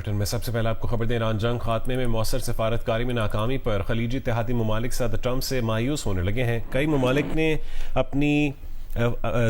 Bulletin میں سب سے پہلے آپ کو خبر دیں، ایران جنگ خاتمے میں مؤثر سفارتکاری میں ناکامی پر خلیجی اتحادی ممالک صدر ٹرمپ سے مایوس ہونے لگے ہیں۔ کئی ممالک نے اپنی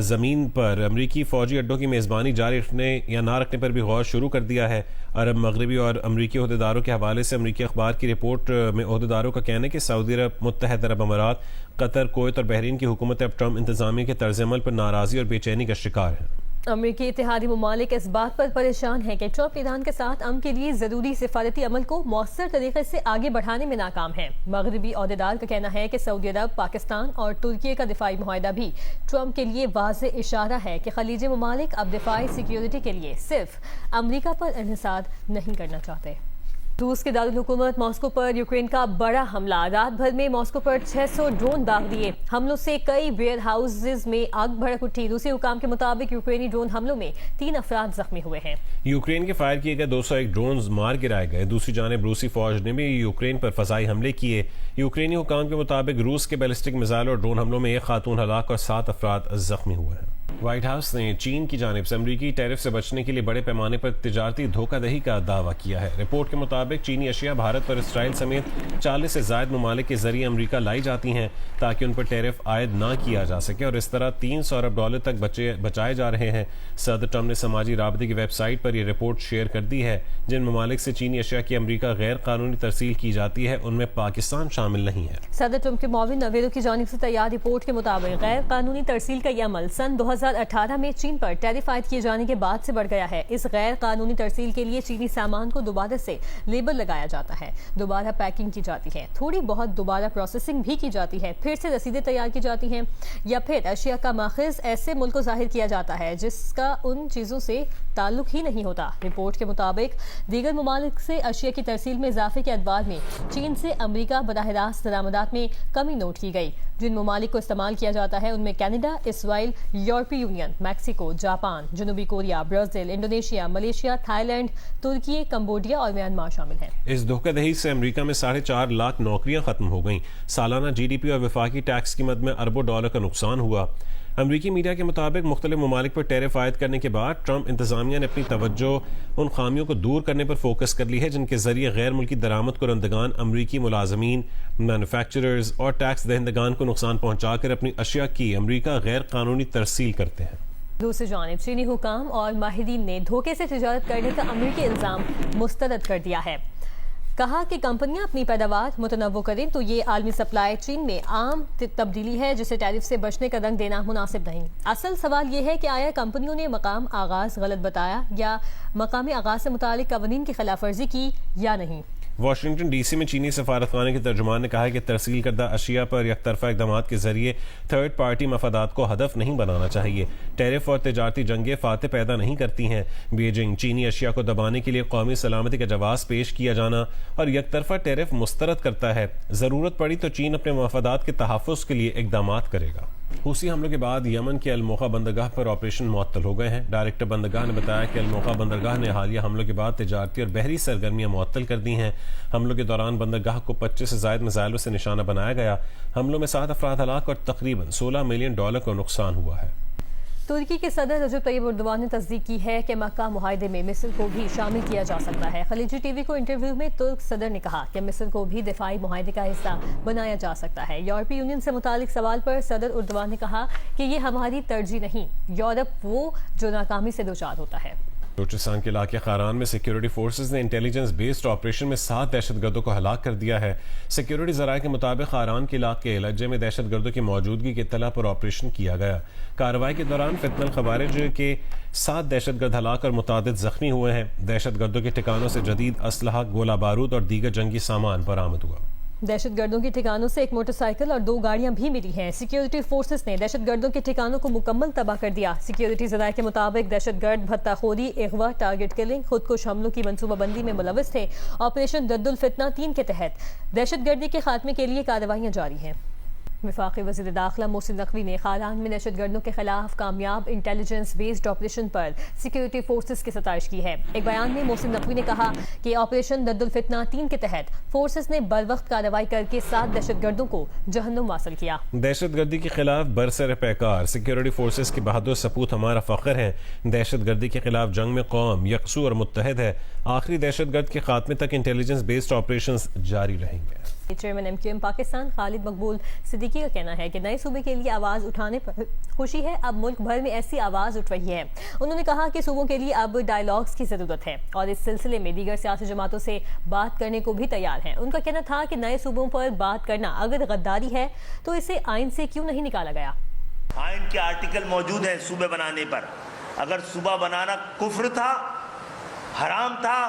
زمین پر امریکی فوجی اڈوں کی میزبانی جاری رکھنے یا نہ رکھنے پر بھی غور شروع کر دیا ہے۔ عرب مغربی اور امریکی عہدیداروں کے حوالے سے امریکی اخبار کی رپورٹ میں عہدیداروں کا کہنا ہے کہ سعودی عرب، متحدہ عرب امارات، قطر، کویت اور بحرین کی حکومتیں اب ٹرمپ انتظامیہ کے طرز عمل پر ناراضی اور بے چینی کا شکار ہیں۔ امریکی اتحادی ممالک اس بات پر پریشان ہیں کہ ٹرمپ ایران کے ساتھ امن کے لیے ضروری سفارتی عمل کو مؤثر طریقے سے آگے بڑھانے میں ناکام ہے۔ مغربی عہدیدار کا کہنا ہے کہ سعودی عرب، پاکستان اور ترکی کا دفاعی معاہدہ بھی ٹرمپ کے لیے واضح اشارہ ہے کہ خلیجی ممالک اب دفاعی سیکیورٹی کے لیے صرف امریکہ پر انحصار نہیں کرنا چاہتے۔ روس کے دارالحکومت ماسکو پر یوکرین کا بڑا حملہ، رات بھر میں ماسکو پر 600 ڈرون داغ دیے۔ حملوں سے کئی ویئر ہاؤسز میں آگ بھڑک اٹھی۔ روسی حکام کے مطابق یوکرینی ڈرون حملوں میں 3 افراد زخمی ہوئے ہیں۔ یوکرین کے فائر کیے گئے 201 ڈرونز مار گرائے گئے۔ دوسری جانب روسی فوج نے بھی یوکرین پر فضائی حملے کیے۔ یوکرینی حکام کے مطابق روس کے بیلسٹک میزائل اور ڈرون حملوں میں 1 خاتون ہلاک اور 7 افراد زخمی ہوئے ہیں۔ وائٹ ہاؤس نے چین کی جانب سے امریکی ٹیرف سے بچنے کے لیے بڑے پیمانے پر تجارتی دھوکہ دہی کا دعویٰ کیا ہے۔ رپورٹ کے مطابق چینی اشیاء بھارت اور اسرائیل سمیت 40 سے زائد ممالک کے ذریعے امریکہ لائی جاتی ہیں تاکہ ان پر ٹیرف عائد نہ کیا جا سکے، اور اس طرح $300 ارب تک بچائے جا رہے ہیں۔ صدر ٹرمپ نے سماجی رابطے کی ویب سائٹ پر یہ رپورٹ شیئر کر دی ہے۔ جن ممالک سے چینی اشیاء کی امریکہ غیر قانونی ترسیل کی جاتی ہے ان میں پاکستان شامل نہیں ہے۔ صدر ٹرمپ کے معاون نویرو کی جانب سے تیار رپورٹ کے مطابق غیر قانونی ترسیل کا یہ عمل سن 2018 میں چین پر ٹیرف عائد کیے جانے کے بعد سے بڑھ گیا ہے۔ اس غیر قانونی ترسیل کے لیے چینی سامان کو دوبارہ سے لیبل لگایا جاتا ہے، دوبارہ پیکنگ کی جاتی ہے، تھوڑی بہت دوبارہ پروسیسنگ بھی کی جاتی ہے، پھر سے رسیدیں تیار کی جاتی ہیں، یا پھر اشیاء کا ماخذ ایسے ملک کو ظاہر کیا جاتا ہے جس کا ان چیزوں سے تعلق ہی نہیں ہوتا۔ رپورٹ کے مطابق دیگر ممالک سے اشیاء کی ترسیل میں اضافے کے ادوار میں چین سے امریکہ براہ راست درآمدات میں کمی نوٹ کی گئی۔ جن ممالک کو استعمال کیا جاتا ہے ان میں کینیڈا، اسرائیل، یورپی یونین، میکسیکو، جاپان، جنوبی Korea, Brazil, Indonesia, Malaysia, Thailand, Turkey, Cambodia اور میانمار شامل ہیں۔ اس دھوکہ دہی سے امریکہ میں 4.5 لاکھ نوکریاں ختم ہو گئیں۔ سالانہ جی ڈی پی اور وفاقی ٹیکس قیمت میں اربوں ڈالر کا نقصان ہوا۔ امریکی میڈیا کے مطابق مختلف ممالک پر ٹیرف عائد کرنے کے بعد ٹرمپ انتظامیہ نے اپنی توجہ ان خامیوں کو دور کرنے پر فوکس کر لی ہے جن کے ذریعے غیر ملکی درآمد کنندگان امریکی ملازمین، مینوفیکچررز اور ٹیکس دہندگان کو نقصان پہنچا کر اپنی اشیاء کی امریکہ غیر قانونی ترسیل کرتے ہیں۔ دوسری جانب چینی حکام اور ماہرین نے دھوکے سے تجارت کرنے کا امریکی الزام مسترد کر دیا ہے۔ کہا کہ کمپنیاں اپنی پیداوار متنوع کریں تو یہ عالمی سپلائی چین میں عام تبدیلی ہے جسے ٹیرف سے بچنے کا رنگ دینا مناسب نہیں۔ اصل سوال یہ ہے کہ آیا کمپنیوں نے مقام آغاز غلط بتایا یا مقامی آغاز سے متعلق قوانین کی خلاف ورزی کی یا نہیں۔ واشنگٹن ڈی سی میں چینی سفارتخانے کے ترجمان نے کہا ہے کہ ترسیل کردہ اشیاء پر یک طرفہ اقدامات کے ذریعے تھرڈ پارٹی مفادات کو ہدف نہیں بنانا چاہیے۔ ٹیرف اور تجارتی جنگیں فاتح پیدا نہیں کرتی ہیں۔ بیجنگ چینی اشیاء کو دبانے کے لیے قومی سلامتی کا جواز پیش کیا جانا اور یک طرفہ ٹیرف مسترد کرتا ہے۔ ضرورت پڑی تو چین اپنے مفادات کے تحفظ کے لیے اقدامات کرے گا۔ حوثی حملوں کے بعد یمن کے الموخا بندرگاہ پر آپریشن معطل ہو گئے ہیں۔ ڈائریکٹر بندرگاہ نے بتایا کہ الموخا بندرگاہ نے حالیہ حملوں کے بعد تجارتی اور بحری سرگرمیاں معطل کر دی ہیں۔ حملوں کے دوران بندرگاہ کو 25 سے زائد میزائلوں سے نشانہ بنایا گیا۔ حملوں میں 7 افراد ہلاک اور تقریباً $16 ملین کا نقصان ہوا ہے۔ ترکی کے صدر رجب طیب اردوان نے تصدیق کی ہے کہ مکہ معاہدے میں مصر کو بھی شامل کیا جا سکتا ہے۔ خلیجی ٹی وی کو انٹرویو میں ترک صدر نے کہا کہ مصر کو بھی دفاعی معاہدے کا حصہ بنایا جا سکتا ہے۔ یورپی یونین سے متعلق سوال پر صدر اردوان نے کہا کہ یہ ہماری ترجیح نہیں، یورپ وہ جو ناکامی سے دوچار ہوتا ہے۔ بلوچستان کے علاقے خاران میں سیکیورٹی فورسز نے انٹیلیجنس بیسڈ آپریشن میں 7 دہشت گردوں کو ہلاک کر دیا ہے۔ سیکیورٹی ذرائع کے مطابق خاران کے علاقے لجے میں دہشت گردوں کی موجودگی کی اطلاع پر آپریشن کیا گیا۔ کارروائی کے دوران فتنہ الخوارج کے 7 دہشت گرد ہلاک اور متعدد زخمی ہوئے ہیں۔ دہشت گردوں کے ٹھکانوں سے جدید اسلحہ، گولہ بارود اور دیگر جنگی سامان برآمد ہوا۔ دہشت گردوں کے ٹھکانوں سے ایک موٹر سائیکل اور 2 گاڑیاں بھی ملی ہیں۔ سیکیورٹی فورسز نے دہشت گردوں کے ٹھکانوں کو مکمل تباہ کر دیا۔ سیکیورٹی ذرائع کے مطابق دہشت گرد بھتہ خوری، اغوا، ٹارگٹ کلنگ، خودکش حملوں کی منصوبہ بندی میں ملوث تھے۔ آپریشن رد الفتنہ 3 کے تحت دہشت گردی کے خاتمے کے لیے کارروائیاں جاری ہیں۔ वफाकी वज़ीर दाखिला मोहसिन नकवी ने खालान में दहशत गर्दों के खिलाफ कामयाब इंटेलिजेंस बेस्ड ऑपरेशन पर सिक्योरिटी फोर्सेस की सताइश की है। एक बयान में मोहसिन नकवी ने कहा कि ऑपरेशन दद्दुल फितना 3 के तहत फोर्सेस ने बरवक्त कार्रवाई करके 7 दहशत गर्दों को जहन्नुम वासिल किया। दहशत गर्दी के खिलाफ बरसर पैकार सिक्योरिटी फोर्सेस की बहादुर सपूत हमारा फख्र है। दहशत गर्दी के खिलाफ जंग में कौम यकसू और मुत्तहद है। आखिरी दहशत गर्द के खात्मे तक इंटेलिजेंस बेस्ड ऑपरेशंस जारी रहेंगे। चेयरमैन MQM पाकिस्तान खालिद मकबूल सिद्दीकी का कहना है कि नए सूबे के लिए आवाज़ उठाने पर खुशी है। अब मुल्क भर में ऐसी आवाज़ उठ रही है। उन्होंने कहा कि सूबों के लिए अब डायलॉग्स की ज़रूरत है और इस सिलसिले में दीगर सियासी जमातों से बात करने को भी तैयार हैं। उनका कहना था कि नए सूबों पर बात करना अगर गद्दारी है तो इसे आइन से क्यों नहीं निकाला गया। आइन के आर्टिकल मौजूद हैं सूबे बनाने पर। अगर सूबा बनाना कुफ्र था, हराम था,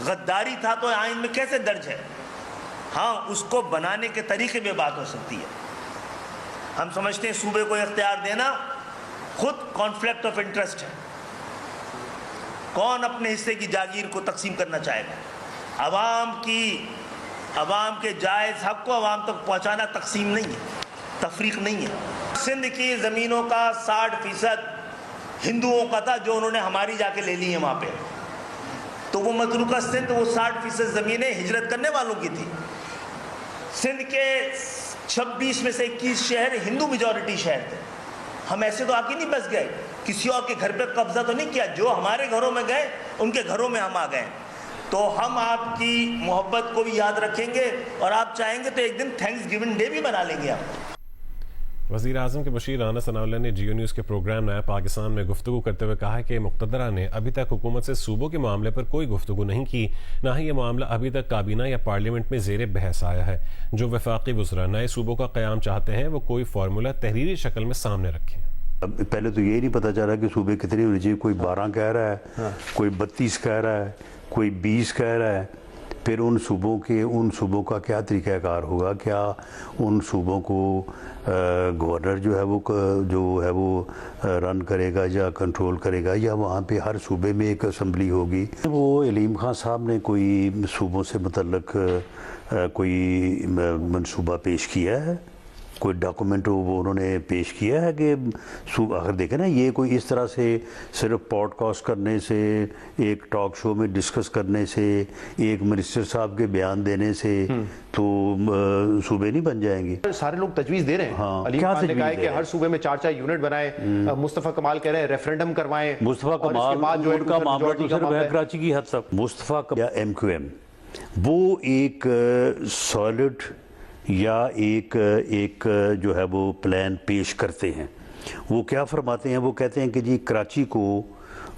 गद्दारी था तो आइन में कैसे दर्ज है? हाँ, उसको बनाने के तरीके में बात हो सकती है। हम समझते हैं सूबे को इख्तियार देना खुद कॉन्फ्लिक्ट ऑफ इंटरेस्ट है। कौन अपने हिस्से की जागीर को तकसीम करना चाहेगा? अवाम के जायज़ हक को अवाम तक पहुँचाना तकसीम नहीं है, तफरीक नहीं है। सिंध की ज़मीनों का 60% हिंदुओं का था जो उन्होंने हमारी जाके ले ली है वहाँ पे। तो वो मतरूका सिंध, वो 60% ज़मीनें हिजरत करने वालों की थी। सिंध के 26 में से 21 शहर हिंदू मेजॉरिटी शहर थे। हम ऐसे तो आके नहीं बस गए, किसी और के घर पे कब्जा तो नहीं किया। जो हमारे घरों में गए उनके घरों में हम आ गए। तो हम आपकी मोहब्बत को भी याद रखेंगे और आप चाहेंगे तो एक दिन थैंक्स गिविंग डे भी बना लेंगे आप। वज़ीर आज़म के बशीर राना सनाउल्लाह ने जियो न्यूज़ के प्रोग्राम नया पाकिस्तान में गुफ्तगू करते हुए कहा कि मुक़्तदरा ने अभी तक हुकूमत से सूबों के मामले पर कोई गुफ्तगू नहीं की, ना ही ये मामला अभी तक काबीना या पार्लियामेंट में ज़ेर बहस आया है। जो वफाकी वज़रा नए सूबों का क़याम चाहते हैं वो कोई फार्मूला तहरीरी शक्ल में सामने रखें। अब पहले तो ये नहीं पता चल रहा कि सूबे कितने होने चाहिए। कोई 12 कह रहा है, कोई 32 कह रहा है, कोई 20 कह रहा है। फिर उन सूबों का क्या तरीक़ाकार होगा? क्या उन सूबों को गवर्नर जो है वो रन करेगा या कंट्रोल करेगा, या वहाँ पे हर सूबे में एक असम्बली होगी? वो अलीम खान साहब ने कोई सूबों से मुतल्लक कोई मंसूबा पेश किया है? कोई डॉक्यूमेंट वो उन्होंने पेश किया है कि अगर देखें ना, ये कोई इस तरह से सिर्फ पॉडकास्ट करने से, एक टॉक शो में डिस्कस करने से, एक मिनिस्टर साहब के बयान देने से तो सूबे नहीं बन जाएंगे। सारे लोग तजवीज़ दे रहे हैं। हाँ, अली खान ने कहा है कि हर सूबे में 4 यूनिट बनाएं। मुस्तफ़ा कमाल कह रहे हैं रेफरेंडम करवाएं। मुस्तफ़ा कमाल जो उनका मामला तो सिर्फ है कराची की हद तक। मुस्तफ़ा या MQM वो एक सॉलिड या एक जो है वो प्लान पेश करते हैं। वो क्या फरमाते हैं? वो कहते हैं कि जी कराची को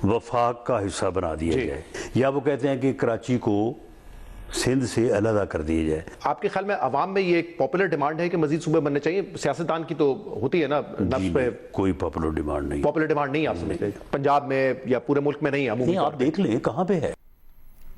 वफाक का हिस्सा बना दिया जाए, या वो कहते हैं कि कराची को सिंध से अलग कर दिया जाए। आपके ख्याल में अवाम में ये एक पॉपुलर डिमांड है कि मजीद सूबे बनने चाहिए? सियासतदान की तो होती है ना नफ्स पे। कोई पॉपुलर डिमांड नहीं। पॉपुलर डिमांड नहीं आप समझते? पंजाब में या पूरे मुल्क में नहीं है? आप देख लें कहाँ पे है।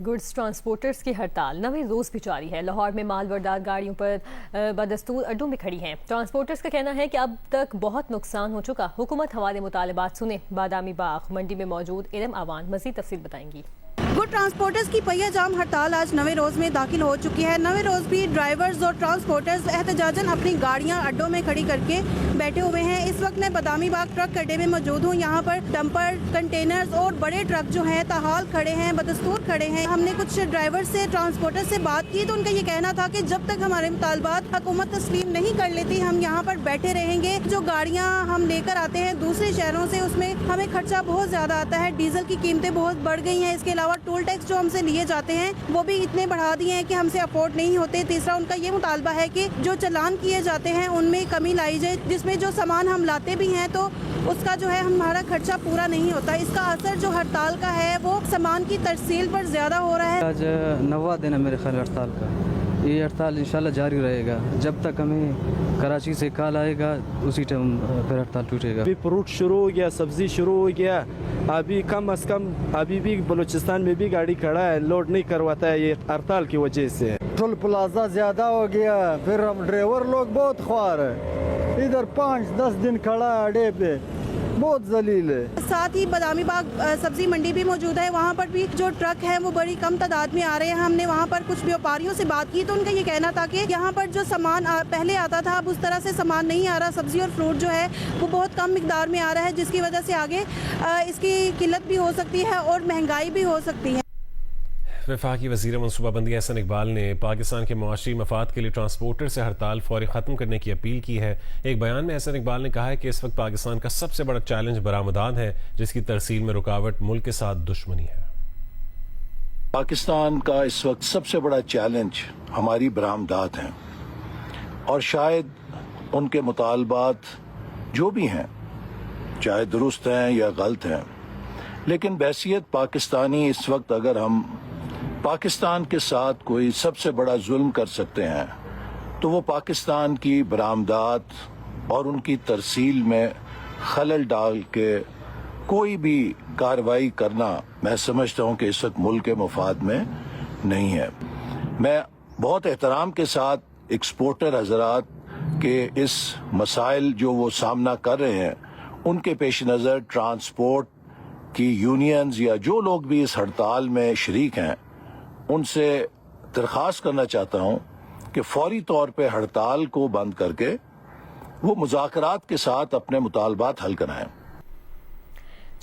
गुड्स ट्रांसपोर्टर्स की हड़ताल नवे रोज भी जारी है। लाहौर में माल बरदार गाड़ियों पर बदस्तूर अड्डों में खड़ी हैं। ट्रांसपोर्टर्स का कहना है कि अब तक बहुत नुकसान हो चुका। हुकूमत हमारे मुतालबात सुने। बादामी बाग मंडी में मौजूद इलम आवान मजीद तफसील बताएंगी। गुड ट्रांसपोर्टर्स की पहिया जाम हड़ताल आज नवे रोज में दाखिल हो चुकी है। नवे रोज भी ड्राइवर्स और ट्रांसपोर्टर्स एहतजाजन अपनी गाड़ियां अड्डों में खड़ी करके बैठे हुए हैं। इस वक्त मैं बादामी बाग ट्रक अड्डे में मौजूद हूं। यहां पर डंपर, कंटेनर्स और बड़े ट्रक जो हैं ताहाल खड़े हैं, बदस्तूर खड़े हैं। हमने कुछ ड्राइवर से, ट्रांसपोर्टर से बात की तो उनका ये कहना था कि जब तक हमारे मुतालबात हुकूमत तस्लीम नहीं कर लेती हम यहाँ पर बैठे रहेंगे। जो गाड़ियाँ हम लेकर आते हैं दूसरे शहरों से उसमें हमें खर्चा बहुत ज़्यादा आता है। डीजल की कीमतें बहुत बढ़ गई हैं। इसके अलावा टोल टैक्स जो हमसे लिए जाते हैं वो भी इतने बढ़ा दिए हैं कि हमसे अफोर्ड नहीं होते। तीसरा उनका ये मुतालबा है कि जो चालान किए जाते हैं उनमें कमी लाई जाए, जिसमें जो सामान हम लाते भी हैं तो उसका जो है हमारा खर्चा पूरा नहीं होता। इसका असर जो हड़ताल का है वो सामान की तरसील पर ज़्यादा हो रहा है। आज 9वां दिन है मेरे ख्याल हड़ताल का। ये हड़ताल इंशाल्लाह जारी रहेगा जब तक हमें कराची से कॉल आएगा, उसी टाइम फिर हड़ताल टूटेगा। अभी फ्रूट शुरू हो गया, सब्जी शुरू हो गया। अभी कम अज़ कम अभी भी बलूचिस्तान में भी गाड़ी खड़ा है, लोड नहीं करवाता है ये हड़ताल की वजह से। टोल प्लाजा ज़्यादा हो गया, फिर हम ड्राइवर लोग बहुत ख्वार है। इधर 5-10 दिन खड़ा है अड्डे पे, बहुत जलील है। साथ ही बदामी बाग सब्जी मंडी भी मौजूद है, वहाँ पर भी जो ट्रक है वो बड़ी कम तादाद में आ रहे हैं। हमने वहाँ पर कुछ व्यापारियों से बात की तो उनका ये कहना था कि यहाँ पर जो सामान पहले आता था अब उस तरह से सामान नहीं आ रहा, सब्जी और फ्रूट जो है वो बहुत कम मिकदार में आ रहा है, जिसकी वजह से आगे इसकी किल्लत भी हो सकती है और महंगाई भी हो सकती है। वफाकी वज़ीर मनसूबाबंदी एहसन इकबाल ने पाकिस्तान के मुआशी मफाद के लिए ट्रांसपोर्टर से हड़ताल फौरी ख़त्म करने की अपील की है। एक बयान में एहसन इकबाल ने कहा है कि इस वक्त पाकिस्तान का सबसे बड़ा चैलेंज बरामदात है, जिसकी तरसील में रुकावट मुल्क के साथ दुश्मनी है। पाकिस्तान का इस वक्त सबसे बड़ा चैलेंज हमारी बरामदात हैं और शायद उनके मुतालबात जो भी हैं चाहे दुरुस्त हैं या गलत हैं, लेकिन बहैसियत पाकिस्तानी इस वक्त अगर हम पाकिस्तान के साथ कोई सबसे बड़ा जुल्म कर सकते हैं तो वो पाकिस्तान की बरामदात और उनकी तरसील में खलल डाल के कोई भी कार्रवाई करना मैं समझता हूँ कि इस वक्त मुल्क के मफाद में नहीं है। मैं बहुत एहतराम के साथ एक्सपोर्टर हजरात के इस मसाइल जो वो सामना कर रहे हैं उनके पेश नज़र ट्रांसपोर्ट की यूनियंस या जो लोग भी इस हड़ताल में शरीक हैं उनसे दरख्वास्त करना चाहता हूं कि फौरी तौर पे हड़ताल को बंद करके वो मुज़ाकरात के साथ अपने मुतालबात हल कराएं।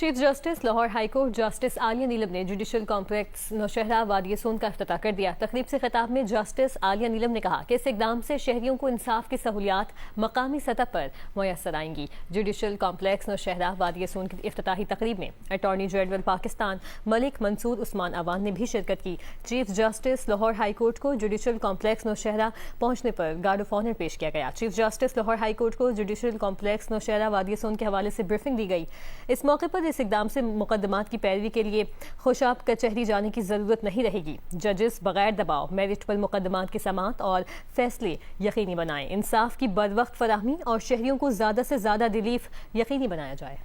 Chief justice Lahore high court justice Aliya Neelam ने जुडिशल कॉम्प्लेक्स नौशहरा वादी सोन का इफ्तिताह कर दिया। तकरीब से खिताब में जस्टिस आलिया नीलम ने कहा कि इस इकदाम से शहरियों को इंसाफ की सहूलियात मकामी सतह पर मुयसर आएंगी। जुडिशल कॉम्प्लेक्स नौशहरा वादी सोन की इफ्तिताही तकरीब में अटॉर्नी जनरल पाकिस्तान मलिक मंसूर उस्मान अवान ने भी शिरकत की। Chief justice Lahore high court को जुडिशल कॉम्प्लेक्स नौशहरा पहुंचने पर गार्ड ऑफ ऑनर पेश किया गया। Chief justice Lahore high court को जुडिशल कॉम्प्लेक्स नौशहरा वादी सोन के हवाले से ब्रीफिंग दी गई। इस मौके पर इस इकदाम से मुकदमात की पैरवी के लिए खुशाब कचहरी जाने की जरूरत नहीं रहेगी। जजेस बगैर दबाव मेरिटेबल मुकदमात की समाअत और फैसले यकीनी बनाएं। इंसाफ की बरवक्त फराहमी और शहरियों को ज्यादा से ज्यादा रिलीफ यकीनी बनाया जाए।